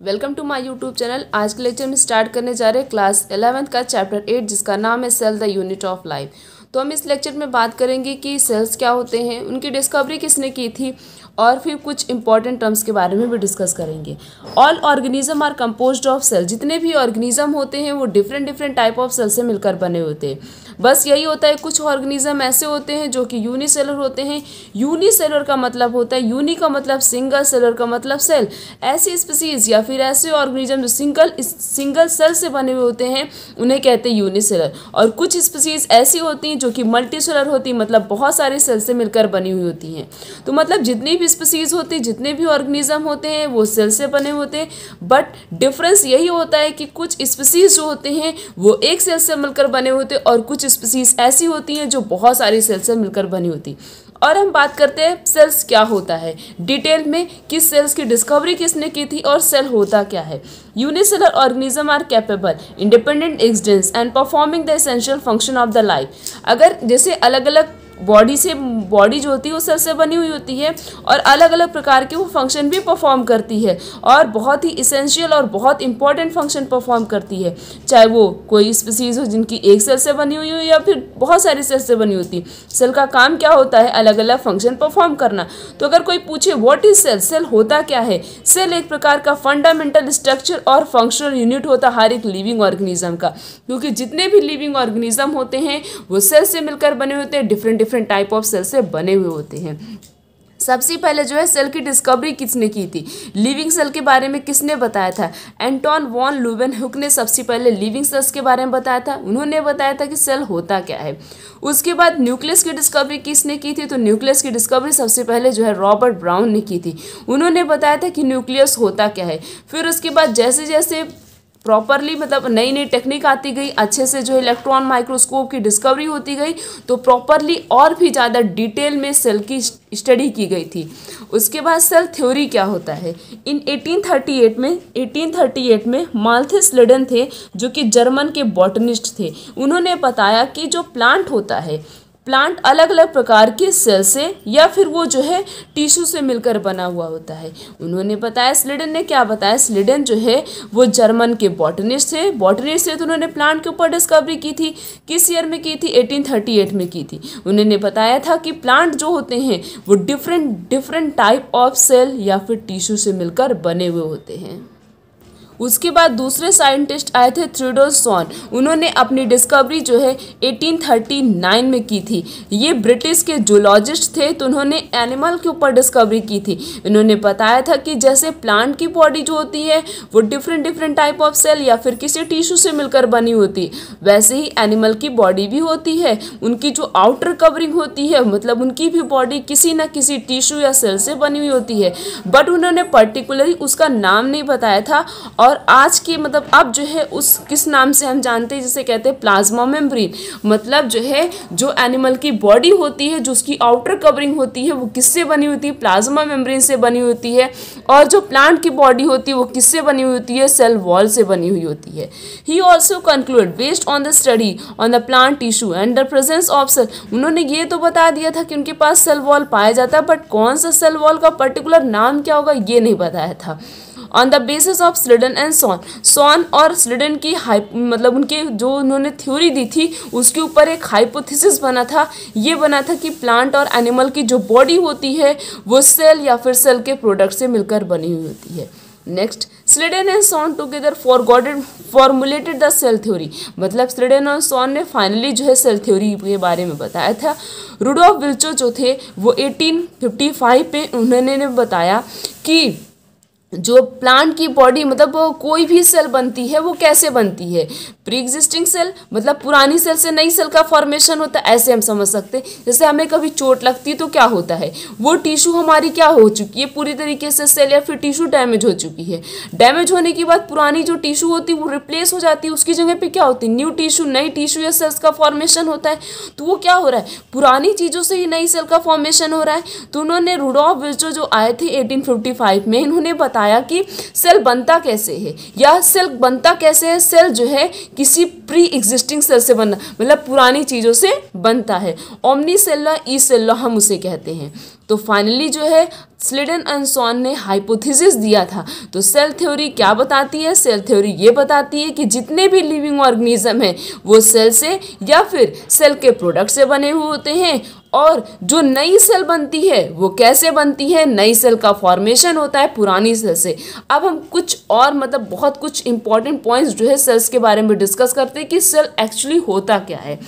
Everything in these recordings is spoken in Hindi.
Welcome to my YouTube channel. आज के लेक्चर में स्टार्ट करने जा रहे हैं क्लास 11th का चैप्टर 8 जिसका नाम है cell the unit of life. तो हम इस लेक्चर में बात करेंगे कि सेल्स क्या होते हैं, उनकी डिस्कवरी किसने की थी और फिर कुछ इंपॉर्टेंट टर्म्स के बारे में भी डिस्कस करेंगे। All organism are composed of cell. जितने भी ऑर्गेनिज्म होते हैं वो डिफरेंट टाइप ऑफ सेल से मिलकर बने होते हैं। बस यही होता है, कुछ ऑर्गेनिज्म ऐसे होते हैं जो कि यूनिसेलर होते हैं। यूनिसेलर का मतलब होता है, यूनि का मतलब सिंगल, सेलर का मतलब सेल। ऐसी स्पीसीज या फिर ऐसे ऑर्गेनिज्म जो सिंगल सेल से बने हुए होते हैं उन्हें कहते हैं यूनिसेलर। और कुछ स्पीसीज ऐसी होती हैं जो कि मल्टीसेलर होती हैं, मतलब बहुत सारे सेल से मिलकर बनी हुई होती हैं। तो मतलब जितनी भी स्पीसीज होती है, जितने भी ऑर्गेनिज्म होते हैं वो सेल से बने होते हैं। बट डिफरेंस यही होता है कि कुछ स्पीसीज जो होते हैं वो एक सेल से मिलकर बने होते हैं और कुछ स्पीसीज ऐसी होती हैं जो बहुत सारी सेल से मिलकर बनी होती। और हम बात करते हैं सेल्स क्या होता है डिटेल में, कि सेल्स की डिस्कवरी किसने की थी और सेल होता क्या है। Unicellular organism are capable independent existence and performing the essential function of the life. अगर जैसे अलग अलग बॉडी जो होती है वो सेल से बनी हुई होती है और अलग अलग प्रकार के वो फंक्शन भी परफॉर्म करती है और बहुत ही इसेंशियल और बहुत इंपॉर्टेंट फंक्शन परफॉर्म करती है। चाहे वो कोई स्पीसीज हो जिनकी एक सेल से बनी हुई हो या फिर बहुत सारी सेल से बनी होती। सेल का काम क्या होता है? अलग अलग फंक्शन परफॉर्म करना। तो अगर कोई पूछे व्हाट इज सेल, सेल होता क्या है? सेल एक प्रकार का फंडामेंटल स्ट्रक्चर और फंक्शनल यूनिट होता है हर एक लिविंग ऑर्गेनिज्म का, क्योंकि जितने भी लिविंग ऑर्गेनिज्म होते हैं वो सेल से मिलकर बने होते हैं, डिफरेंट टाइप ऑफ सेल से बने हुए होते हैं। सबसे पहले जो है सेल की डिस्कवरी किसने की थी, लिविंग सेल के बारे में किसने बताया था? एंटोन वॉन ल्यूवेनहुक ने सबसे पहले लिविंग सेल्स के बारे में बताया था। उन्होंने बताया था कि सेल होता क्या है। उसके बाद न्यूक्लियस की डिस्कवरी किसने की थी? तो न्यूक्लियस की डिस्कवरी सबसे पहले जो है रॉबर्ट ब्राउन ने की थी। उन्होंने बताया था कि न्यूक्लियस होता क्या है। फिर उसके बाद जैसे जैसे प्रॉपरली मतलब नई नई टेक्निक आती गई, अच्छे से जो इलेक्ट्रॉन माइक्रोस्कोप की डिस्कवरी होती गई, तो प्रॉपरली और भी ज़्यादा डिटेल में सेल की स्टडी की गई थी। उसके बाद सेल थ्योरी क्या होता है? इन 1838 में माल्थस लिडेन थे जो कि जर्मन के बॉटनिस्ट थे। उन्होंने बताया कि जो प्लांट होता है, प्लांट अलग अलग प्रकार के सेल से या फिर वो जो है टिश्यू से मिलकर बना हुआ होता है। उन्होंने बताया, स्लीडन ने क्या बताया? स्लीडन जो है वो जर्मन के बॉटनिस्ट थे। तो उन्होंने प्लांट के ऊपर डिस्कवरी की थी। किस ईयर में की थी? 1838 में की थी। उन्होंने बताया था कि प्लांट जो होते हैं वो डिफरेंट टाइप ऑफ सेल या फिर टिश्यू से मिलकर बने हुए होते हैं। उसके बाद दूसरे साइंटिस्ट आए थे थ्योडोर सॉन। उन्होंने अपनी डिस्कवरी जो है 1839 में की थी। ये ब्रिटिश के जूलॉजिस्ट थे, तो उन्होंने एनिमल के ऊपर डिस्कवरी की थी। उन्होंने बताया था कि जैसे प्लांट की बॉडी जो होती है वो डिफरेंट टाइप ऑफ सेल या फिर किसी टिश्यू से मिलकर बनी होती, वैसे ही एनिमल की बॉडी भी होती है। उनकी जो आउटर कवरिंग होती है, मतलब उनकी भी बॉडी किसी न किसी टिश्यू या सेल से बनी हुई होती है, बट उन्होंने पर्टिकुलरली उसका नाम नहीं बताया था। और आज के मतलब अब जो है उस किस नाम से हम जानते हैं, जिसे कहते हैं प्लाज्मा मेम्ब्रेन। मतलब जो है जो एनिमल की बॉडी होती है, जो उसकी आउटर कवरिंग होती है, वो किससे बनी होती है? प्लाज्मा मेम्ब्रेन से बनी होती है। और जो प्लांट की बॉडी होती है वो किससे बनी हुई होती है? सेल वॉल से बनी हुई होती है। He also conclude based on the study on the plant tissue and the presence of cell. उन्होंने ये तो बता दिया था कि उनके पास सेल वॉल पाया जाता है, बट कौन सा सेल वॉल का पर्टिकुलर नाम क्या होगा ये नहीं बताया था। On the basis of Schleiden and Schwann और स्लीडन की मतलब उनके जो उन्होंने थ्योरी दी थी उसके ऊपर एक हाइपोथेसिस बना था। ये बना था कि प्लांट और एनिमल की जो बॉडी होती है वो सेल या फिर सेल के प्रोडक्ट से मिलकर बनी हुई होती है। Next, Schleiden and Schwann together formulated the cell theory. मतलब स्लीडन और सॉन ने फाइनली जो है सेल थ्योरी के बारे में बताया था। रुडोल्फ विर्चो जो थे वो 1855 पे उन्होंने बताया कि जो प्लांट की बॉडी मतलब वो कोई भी सेल बनती है वो कैसे बनती है? प्री एग्जिस्टिंग सेल, मतलब पुरानी सेल से नई सेल का फॉर्मेशन होता है, ऐसे हम समझ सकते हैं। जैसे हमें कभी चोट लगती है तो क्या होता है, वो टिश्यू हमारी क्या हो चुकी है, पूरी तरीके से सेल या फिर टिश्यू डैमेज हो चुकी है। डैमेज होने के बाद पुरानी जो टिश्यू होती है वो रिप्लेस हो जाती है, उसकी जगह पे क्या होती है? न्यू टिश्यू, नई टिश्यू या सेल्स का फॉर्मेशन होता है। तो वो क्या हो रहा है? पुरानी चीज़ों से ही नई सेल का फॉर्मेशन हो रहा है। तो उन्होंने रुडोल्फ विर्चो जो आए थे 1855 में, इन्होंने बताया कि सेल बनता कैसे है या सेल बनता कैसे है। सेल जो है किसी प्री एग्जिस्टिंग सेल से बनना, मतलब पुरानी चीज़ों से बनता है। ओमनी सेल्युलर ई सेल्युलर हम उसे कहते हैं। तो फाइनली जो है स्लेडन एंड सॉन ने हाइपोथेसिस दिया था। तो सेल थ्योरी क्या बताती है? सेल थ्योरी ये बताती है कि जितने भी लिविंग ऑर्गेनिज्म हैं वो सेल से या फिर सेल के प्रोडक्ट से बने हुए होते हैं, और जो नई सेल बनती है वो कैसे बनती है? नई सेल का फॉर्मेशन होता है पुरानी सेल से। अब हम कुछ और मतलब बहुत कुछ इंपॉर्टेंट पॉइंट्स जो है सेल्स के बारे में डिस्कस करते हैं कि सेल एक्चुअली होता क्या है।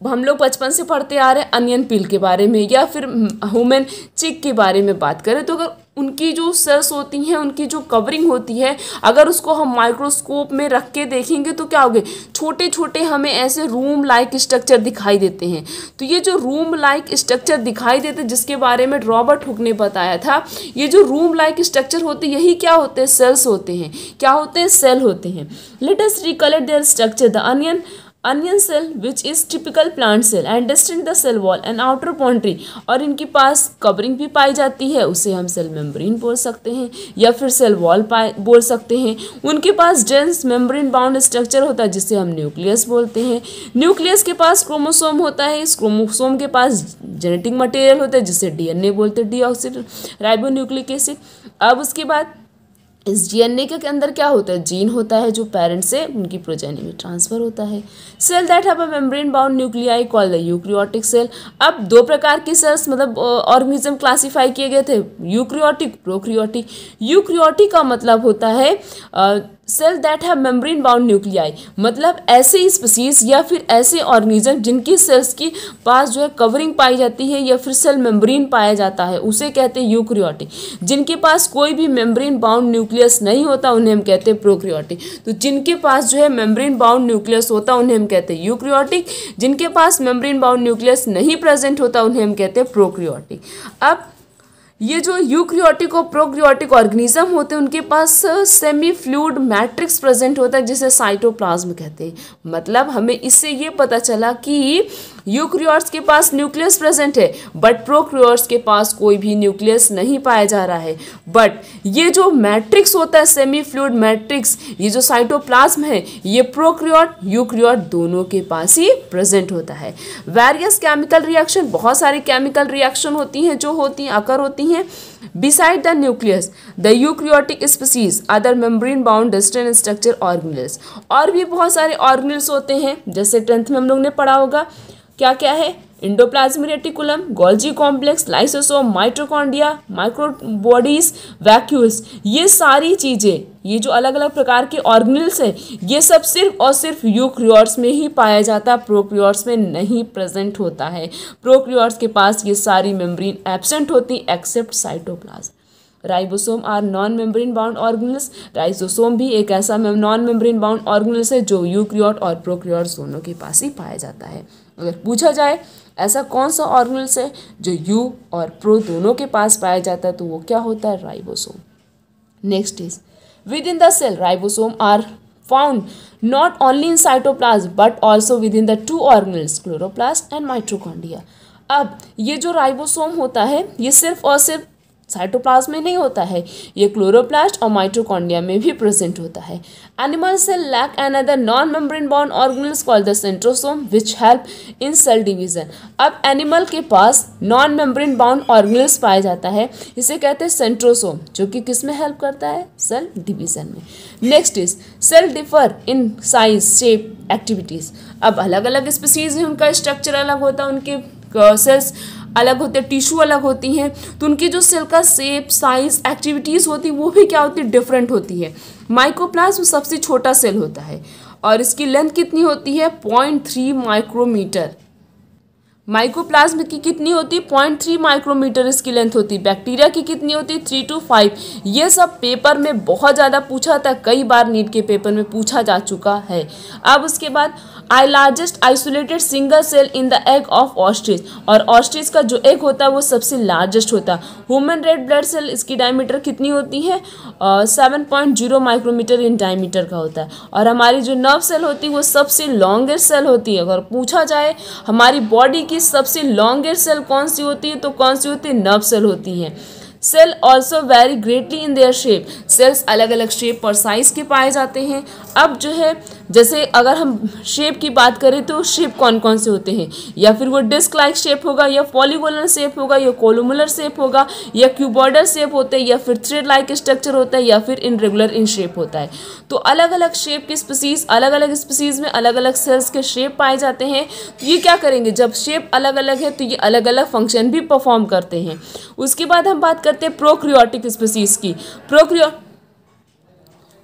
हम लोग बचपन से पढ़ते आ रहे हैं अनियन पील के बारे में या फिर ह्यूमन चिक के बारे में बात करें, तो अगर उनकी जो सेल्स होती हैं, उनकी जो कवरिंग होती है, अगर उसको हम माइक्रोस्कोप में रख के देखेंगे तो क्या होगे? छोटे छोटे हमें ऐसे रूम लाइक स्ट्रक्चर दिखाई देते हैं। तो ये जो रूम लाइक स्ट्रक्चर दिखाई देते, जिसके बारे में रॉबर्ट हुक ने बताया था, ये जो रूम लाइक स्ट्रक्चर होते यही क्या होते हैं? सेल्स होते हैं। क्या होते हैं? सेल होते हैं। Let us recollect there structure. The onion cell which is typical plant cell and distinct the cell wall and outer boundary, और इनके पास कवरिंग भी पाई जाती है, उसे हम सेल मेम्ब्रेन बोल सकते हैं या फिर सेल वॉल बोल सकते हैं। उनके पास डेंस मेम्ब्रेन बाउंड स्ट्रक्चर होता है जिसे हम न्यूक्लियस बोलते हैं। न्यूक्लियस के पास क्रोमोसोम होता है, इस क्रोमोसोम के पास जेनेटिक मटेरियल होता है जिसे डीएनए बोलते हैं, डीऑक्सी राइबोन्यूक्लिक एसिड। अब उसके बाद इस डीएनए के अंदर क्या होता है? जीन होता है जो पेरेंट से उनकी प्रोजेनी में ट्रांसफर होता है। Cell that have a membrane bound nuclei called the eukaryotic cell. अब दो प्रकार की सेल्स मतलब ऑर्गेनिज्म क्लासिफाई किए गए थे, यूक्रियोटिक, प्रोक्रियोटिक। यूक्रियोटिक का मतलब होता है cell that have membrane bound nuclei, मतलब ऐसे स्पीसीज या फिर ऐसे ऑर्गेनिज्म जिनकी सेल्स की पास जो है कवरिंग पाई जाती है या फिर सेल मेम्ब्रेन पाया जाता है, उसे कहते हैं यूक्रियोटिक। जिनके पास कोई भी मेम्ब्रेन बाउंड न्यूक्लियस नहीं होता उन्हें हम कहते हैं प्रोक्रियोटिक। तो जिनके पास जो है मेम्ब्रेन बाउंड न्यूक्लियस होता उन्हें हम कहते हैं यूक्रियोटिक, जिनके पास मेम्ब्रेन बाउंड न्यूक्लियस नहीं प्रेजेंट होता उन्हें हम कहते हैं प्रोक्रियोटिक। अब ये जो यूक्रियोटिक और प्रोक्रियोटिक ऑर्गेनिज्म होते हैं उनके पास सेमी फ्लूइड मैट्रिक्स प्रेजेंट होता है जिसे साइटोप्लाज्म कहते हैं। मतलब हमें इससे ये पता चला कि यूक्रियोट्स के पास न्यूक्लियस प्रेजेंट है बट प्रोक्रियोट्स के पास कोई भी न्यूक्लियस नहीं पाया जा रहा है। बट ये जो मैट्रिक्स होता है सेमी फ्लूइड मैट्रिक्स, ये जो साइटोप्लाज्म है, ये प्रोक्रियोट यूक्रियोट दोनों के पास ही प्रेजेंट होता है। वेरियस केमिकल रिएक्शन, बहुत सारी केमिकल रिएक्शन होती हैं जो होती हैं अकर होती हैं beside the nucleus the eukaryotic species other membrane bound distant structure organelles। और भी बहुत सारे ऑर्गेनेल्स होते हैं, जैसे 10th में हम लोग ने पढ़ा होगा क्या क्या है? Endoplasmic reticulum, Golgi complex, lysosome, mitochondria, microbodies, vacuoles. ये सारी चीज़ें, ये जो अलग अलग प्रकार के ऑर्गेनेल्स हैं, ये सब सिर्फ और सिर्फ यूक्रियोट्स में ही पाया जाता है, प्रोक्रियोट्स में नहीं प्रेजेंट होता है। प्रोक्रियोट्स के पास ये सारी मेम्ब्रेन एब्सेंट होती except cytoplasm. Ribosome are non membrane bound organelles. Ribosome भी एक ऐसा नॉन मेम्ब्रेन बाउंड ऑर्गेनेल्स है जो यूक्रियोट और प्रोक्रियोट्स दोनों के पास ही पाया जाता है। अगर पूछा जाए ऐसा कौन सा ऑर्गेनेल्स है जो यू और प्रो दोनों के पास पाया जाता है, तो वो क्या होता है? Ribosome. Next is within the cell ribosome are found not only in cytoplasm but also within the two organelles chloroplast and mitochondria. अब ये जो राइबोसोम होता है ये सिर्फ और सिर्फ साइटोप्लाज्म में नहीं होता है, ये क्लोरोप्लास्ट और माइटोकॉन्ड्रिया में भी प्रेजेंट होता है। Animal cell lack another non membrane bound organelles called the centrosome which help in cell division. अब एनिमल के पास नॉन मेम्ब्रेन बाउंड ऑर्गेनेल्स पाया जाता है, इसे कहते हैं सेंट्रोसोम, जो कि किस में हेल्प करता है? सेल डिवीजन में। Next is cell differ in size, shape, activities. अब अलग अलग स्पीसीज हैं, उनका स्ट्रक्चर अलग होता है, उनके सेल्स अलग होते हैं, टिश्यू अलग होती हैं, तो उनकी जो सेल का शेप, साइज, एक्टिविटीज़ होती है वो भी क्या होती है? डिफरेंट होती है। माइकोप्लाज्म सबसे छोटा सेल होता है और इसकी लेंथ कितनी होती है? 0.3 माइक्रोमीटर। माइकोप्लाज्म की कितनी होती है? 0.3 माइक्रोमीटर इसकी लेंथ होती है। बैक्टीरिया की कितनी होती है? 3 to 5। ये सब पेपर में बहुत ज़्यादा पूछा था, कई बार नीट के पेपर में पूछा जा चुका है। अब उसके बाद largest isolated single cell in the egg of ostrich, और ऑस्ट्रिच का जो एग होता है वो सबसे लार्जेस्ट होता है। ह्यूमन रेड ब्लड सेल, इसकी डायमीटर कितनी होती है? 7.0 माइक्रोमीटर इन डायमीटर का होता है। और हमारी जो नर्व सेल होती है वो सबसे लॉन्गेस्ट सेल होती है। अगर पूछा जाए हमारी बॉडी की सबसे लॉन्गेस्ट सेल कौन सी होती है तो कौन सी होती है? नर्व सेल होती है। Cell also vary greatly in their shape, cells अलग अलग शेप और साइज के पाए जाते हैं। अब जो है जैसे अगर हम शेप की बात करें तो शेप कौन कौन से होते हैं, या फिर वो डिस्क लाइक शेप होगा, या पॉलीगोनल शेप होगा, या कोलुमुलर शेप होगा, या क्यूबॉइडल शेप होते हैं, या फिर थ्रेड लाइक स्ट्रक्चर होता है, या फिर इनरेगुलर इन शेप होता है। तो अलग अलग शेप की स्पीसीज, अलग अलग स्पीसीज में अलग अलग सेल्स के शेप पाए जाते हैं। तो ये क्या करेंगे, जब शेप अलग अलग है तो ये अलग अलग फंक्शन भी परफॉर्म करते हैं। उसके बाद हम बात करते हैं प्रोक्रियोटिक स्पीसीज की।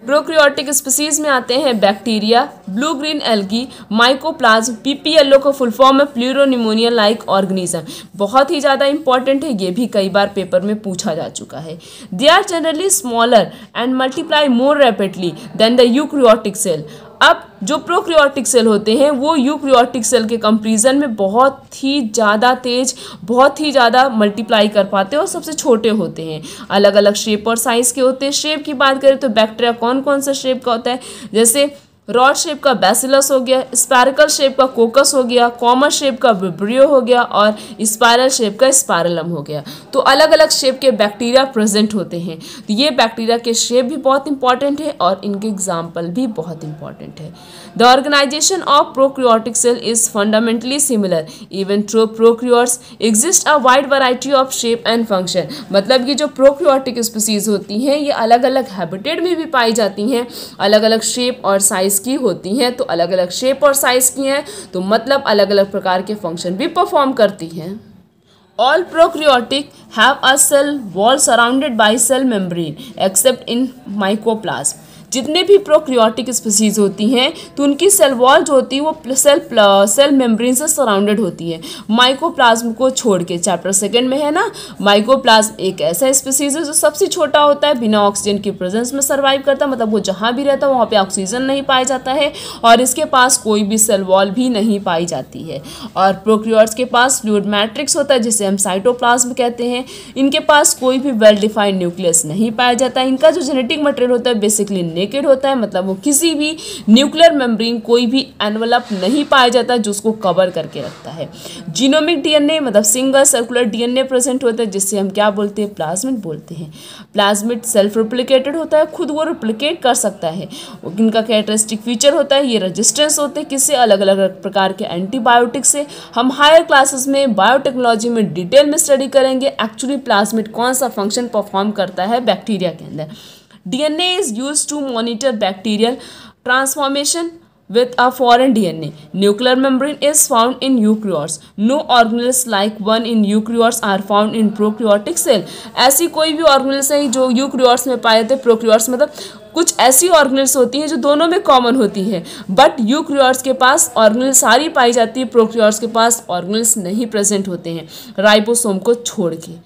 प्रोक्रियोटिक स्पीसीज में आते हैं bacteria, blue green algae, mycoplasma, PPLO का फुल फॉर्म है प्लूरोनिमोनिया लाइक ऑर्गेनिज्म। बहुत ही ज़्यादा इंपॉर्टेंट है, ये भी कई बार पेपर में पूछा जा चुका है। They are generally smaller and multiply more rapidly than the eukaryotic cell. अब जो प्रोक्रियोटिक सेल होते हैं वो यूक्रियोटिक सेल के कंपैरिजन में बहुत ही ज़्यादा तेज, बहुत ही ज़्यादा मल्टीप्लाई कर पाते हैं और सबसे छोटे होते हैं। अलग अलग शेप और साइज़ के होते हैं। शेप की बात करें तो बैक्टीरिया कौन कौन सा शेप का होता है, जैसे रॉड शेप का बैसिलस हो गया, स्पैरिकल शेप का कोकस हो गया, कॉमन शेप का विब्रियो हो गया और स्पाइरल शेप का स्पाइरलम हो गया। तो अलग अलग शेप के बैक्टीरिया प्रेजेंट होते हैं। तो ये बैक्टीरिया के शेप भी बहुत इंपॉर्टेंट है और इनके एग्जाम्पल भी बहुत इंपॉर्टेंट है। The organisation of prokaryotic cell is fundamentally similar even through prokaryotes exist a wide variety of shape and function. मतलब ये जो प्रोक्रियोटिक स्पीसीज होती हैं ये अलग अलग हैबिटेट में भी पाई जाती हैं, अलग अलग शेप और साइज की होती हैं। तो अलग अलग शेप और साइज की हैं तो मतलब अलग अलग प्रकार के फंक्शन भी परफॉर्म करती हैं। All prokaryotic have a cell wall surrounded by cell membrane except in mycoplasm। जितने भी प्रोक्रियोटिक स्पीसीज होती हैं तो उनकी सेल वॉल जो होती है वो सेल मेम्ब्रेन से सराउंडेड होती है, माइकोप्लाज्म को छोड़ के। चैप्टर 2 में है ना, माइकोप्लाज्म एक ऐसा स्पीसीज है जो सबसे छोटा होता है, बिना ऑक्सीजन की प्रेजेंस में सर्वाइव करता है, मतलब वो जहाँ भी रहता है वहाँ पे ऑक्सीजन नहीं पाया जाता है और इसके पास कोई भी सेल वॉल भी नहीं पाई जाती है। और प्रोक्रियोट्स के पास फ्लूइड मैट्रिक्स होता है जिसे हम साइटोप्लाज्म कहते हैं। इनके पास कोई भी वेल डिफाइंड न्यूक्लियस नहीं पाया जाता है। इनका जो जेनेटिक मटेरियल होता है बेसिकली नेकेड होता है, मतलब वो किसी भी न्यूक्लियर मेम्ब्रेन, कोई भी एनवलप नहीं पाया जाता जो उसको कवर करके रखता है। जीनोमिक डीएनए मतलब सिंगल सर्कुलर डीएनए प्रेजेंट होता है जिससे हम क्या बोलते हैं, प्लाज्मिड बोलते हैं। प्लाज्मिड सेल्फ रिप्लिकेटेड होता है, खुद वो रिप्लिकेट कर सकता है। इनका कैरेक्टरिस्टिक फीचर होता है ये रेजिस्टेंस होते हैं किससे, अलग अलग प्रकार के एंटीबायोटिक से। हम हायर क्लासेस में बायोटेक्नोलॉजी में डिटेल में स्टडी करेंगे एक्चुअली प्लाज्मिड कौन सा फंक्शन परफॉर्म करता है बैक्टीरिया के अंदर। DNA is used to monitor bacterial transformation with a foreign DNA. Nuclear membrane is found in eukaryotes. No organelles like one in eukaryotes are found in prokaryotic cell. ऐसी कोई भी ऑर्गेनेल्स है जो यूक्रियोट्स में पाए जाते हैं। प्रोक्रियोट्स मतलब कुछ ऐसी ऑर्गेनेल्स होती हैं जो दोनों में कॉमन होती हैं, बट यूक्रियोट्स के पास ऑर्गेनेल्स सारी पाई जाती है, प्रोक्रियोट्स के पास ऑर्गेनेल्स नहीं प्रेजेंट होते हैं राइबोसोम को छोड़ के।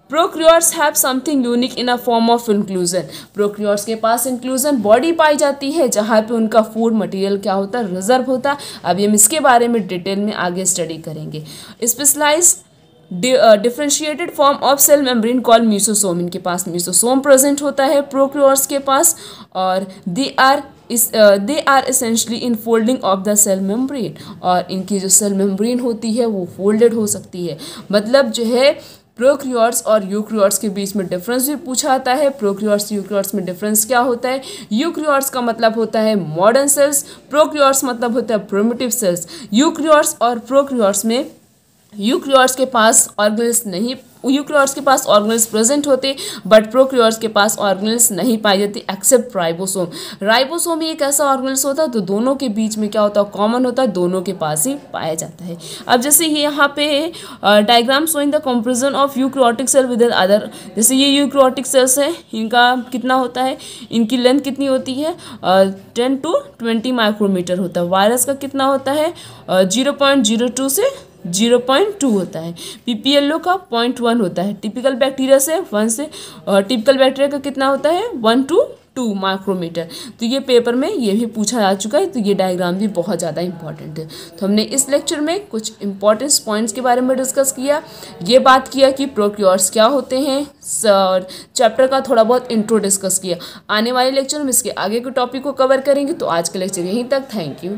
Prokaryotes have something unique in a form of inclusion. Prokaryotes के पास इंक्लूजन बॉडी पाई जाती है जहाँ पे उनका फूड मटेरियल क्या होता है, रिजर्व होता है। अभी हम इसके बारे में डिटेल में आगे स्टडी करेंगे। Specialised differentiated form of cell membrane called mesosome. इनके पास म्यूसोसोम प्रेजेंट होता है प्रोक्रियोट्स के पास, और they are essentially infolding of the cell membrane. और इनकी जो सेल मेम्ब्रेन होती है वो फोल्डेड हो सकती है। मतलब जो है प्रोक्रियोट्स और यूक्रियोट्स के बीच में डिफरेंस भी पूछा आता है। प्रोक्रियोट्स यूक्रियोट्स में डिफरेंस क्या होता है, यूक्रियोट्स का मतलब होता है मॉडर्न सेल्स, प्रोक्रियोट्स मतलब होता है प्रिमिटिव सेल्स। यूक्रियोट्स और प्रोक्रियोट्स में यूक्रियोट्स के पास ऑर्गेनेल्स नहीं, यूक्रियोट्स के पास ऑर्गेनेल्स प्रेजेंट होते बट प्रोक्रियोट्स के पास ऑर्गेनेल्स नहीं पाई जाती एक्सेप्ट राइबोसोम। राइबोसोम ही एक ऐसा ऑर्गेनेल्स होता है तो दोनों के बीच में क्या होता है, कॉमन होता है, दोनों के पास ही पाया जाता है। अब जैसे ये यहाँ पे diagram showing the comparison of eukaryotic cell with other. जैसे ये यूक्रियोटिक सेल्स है, इनका कितना होता है, इनकी लेंथ कितनी होती है 10 to 20 माइक्रोमीटर होता है। वायरस का कितना होता है 0.02 से 0.2 होता है। पीपीएलओ का 0.1 होता है। टिपिकल बैक्टीरिया से 1 से टिपिकल बैक्टीरिया का कितना होता है 1 to 2 माइक्रोमीटर। तो ये पेपर में ये भी पूछा जा चुका है, तो ये डायग्राम भी बहुत ज़्यादा इंपॉर्टेंट है। तो हमने इस लेक्चर में कुछ इंपॉर्टेंट पॉइंट्स के बारे में डिस्कस किया। ये बात किया कि प्रोक्रियोट्स क्या होते हैं, चैप्टर का थोड़ा बहुत इंट्रो डिस्कस किया। आने वाले लेक्चर में इसके आगे के टॉपिक को कवर करेंगे। तो आज का लेक्चर यहीं तक। Thank you.